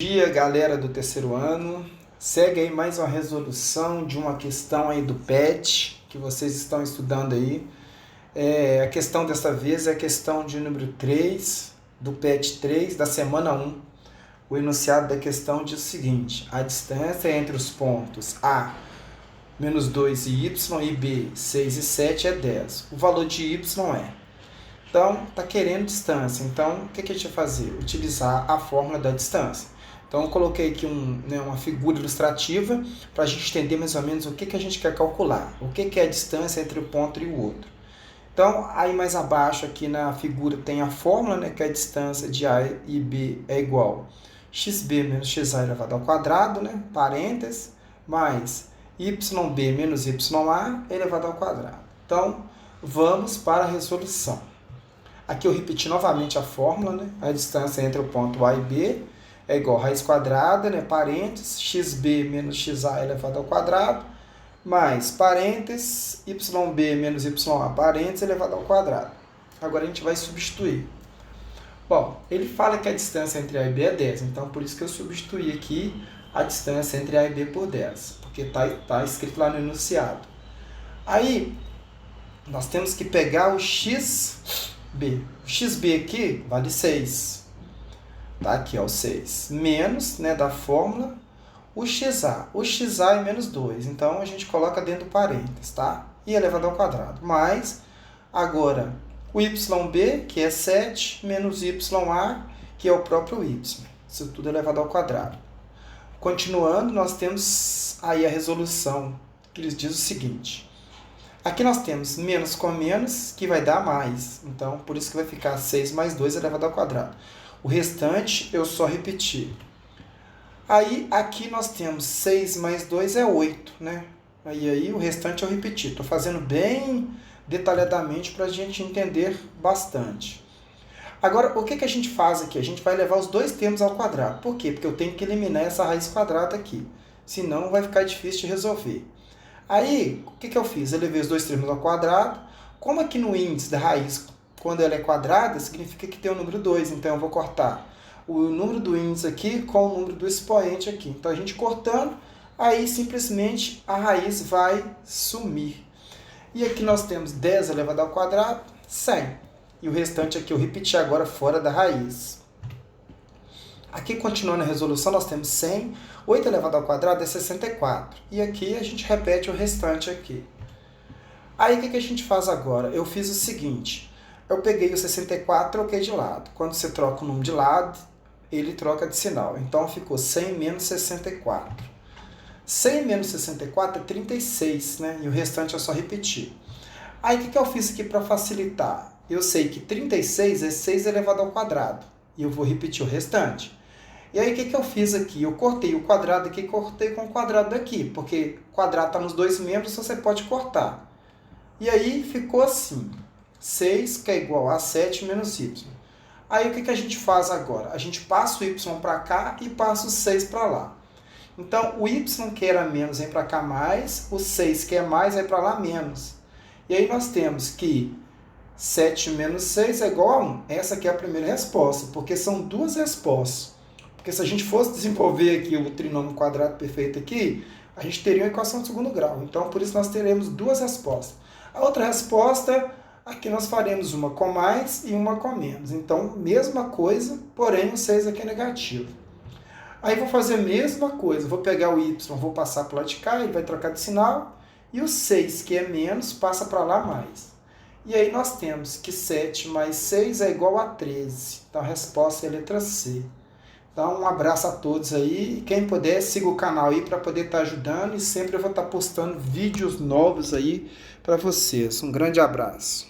Dia, galera do terceiro ano. Segue aí mais uma resolução de uma questão aí do PET que vocês estão estudando aí. A questão dessa vez é a questão de número 3 do PET 3 da semana 1. O enunciado da questão diz o seguinte: a distância entre os pontos A, menos 2 e Y, e B, 6 e 7 é 10. O valor de Y é. Então, está querendo distância. Então, o que a gente vai fazer? Utilizar a fórmula da distância. Então, eu coloquei aqui uma figura ilustrativa para a gente entender mais ou menos o que a gente quer calcular. O que é a distância entre um ponto e o outro. Então, aí mais abaixo aqui na figura tem a fórmula, que é a distância de A e B é igual a xb menos xa elevado ao quadrado, parênteses, mais yb menos ya elevado ao quadrado. Então, vamos para a resolução. Aqui eu repeti novamente a fórmula, a distância entre o ponto A e B é igual a raiz quadrada, parênteses, xb menos xa elevado ao quadrado, mais parênteses, yb menos ya parênteses elevado ao quadrado. Agora a gente vai substituir. Bom, ele fala que a distância entre A e B é 10, então por isso que eu substituí aqui a distância entre A e B por 10, porque está escrito lá no enunciado. Aí, nós temos que pegar o xb. O xb aqui vale 6. Tá aqui, ó, o 6. Menos, da fórmula, o xa. O xa é menos 2. Então, a gente coloca dentro do parênteses, tá? E elevado ao quadrado. Mais, agora, o yb, que é 7, menos ya, que é o próprio y. Isso tudo elevado ao quadrado. Continuando, nós temos aí a resolução, que eles diz o seguinte. Aqui nós temos menos com menos, que vai dar mais. Então, por isso que vai ficar 6 mais 2 elevado ao quadrado. O restante, eu só repeti. Aí, aqui nós temos 6 mais 2 é 8, Aí o restante eu repeti. Estou fazendo bem detalhadamente para a gente entender bastante. Agora, o que a gente faz aqui? A gente vai levar os dois termos ao quadrado. Por quê? Porque eu tenho que eliminar essa raiz quadrada aqui. Senão, vai ficar difícil de resolver. Aí, o que eu fiz? Eu levei os dois termos ao quadrado. Como aqui no índice da raiz, quando ela é quadrada, significa que tem o número 2. Então, eu vou cortar o número do índice aqui com o número do expoente aqui. Então, a gente cortando, aí simplesmente a raiz vai sumir. E aqui nós temos 10 elevado ao quadrado, 100. E o restante aqui eu repeti agora fora da raiz. Aqui, continuando a resolução, nós temos 100. 8 elevado ao quadrado é 64. E aqui a gente repete o restante aqui. Aí, o que a gente faz agora? Eu fiz o seguinte. Eu peguei o 64 e troquei de lado. Quando você troca o número de lado, ele troca de sinal. Então, ficou 100 menos 64. 100 menos 64 é 36, E o restante é só repetir. Aí, o que eu fiz aqui para facilitar? Eu sei que 36 é 6 elevado ao quadrado. E eu vou repetir o restante. E aí, o que eu fiz aqui? Eu cortei o quadrado aqui e cortei com o quadrado daqui, porque o quadrado está nos dois membros, você pode cortar. E aí, ficou assim. 6, que é igual a 7 menos y. Aí, o que a gente faz agora? A gente passa o y para cá e passa o 6 para lá. Então, o y que era menos vem para cá mais, o 6 que é mais vai para lá menos. E aí, nós temos que 7 menos 6 é igual a 1. Essa aqui é a primeira resposta, porque são duas respostas. Porque se a gente fosse desenvolver aqui o trinômio quadrado perfeito aqui, a gente teria uma equação de segundo grau. Então, por isso nós teremos duas respostas. A outra resposta, aqui nós faremos uma com mais e uma com menos. Então, mesma coisa, porém o 6 aqui é negativo. Aí vou fazer a mesma coisa. Vou pegar o y, vou passar para o lado de cá, ele vai trocar de sinal. E o 6, que é menos, passa para lá mais. E aí nós temos que 7 mais 6 é igual a 13. Então, a resposta é a letra C. Então, um abraço a todos aí. E quem puder, siga o canal aí para poder estar ajudando. E sempre eu vou estar postando vídeos novos aí para vocês. Um grande abraço.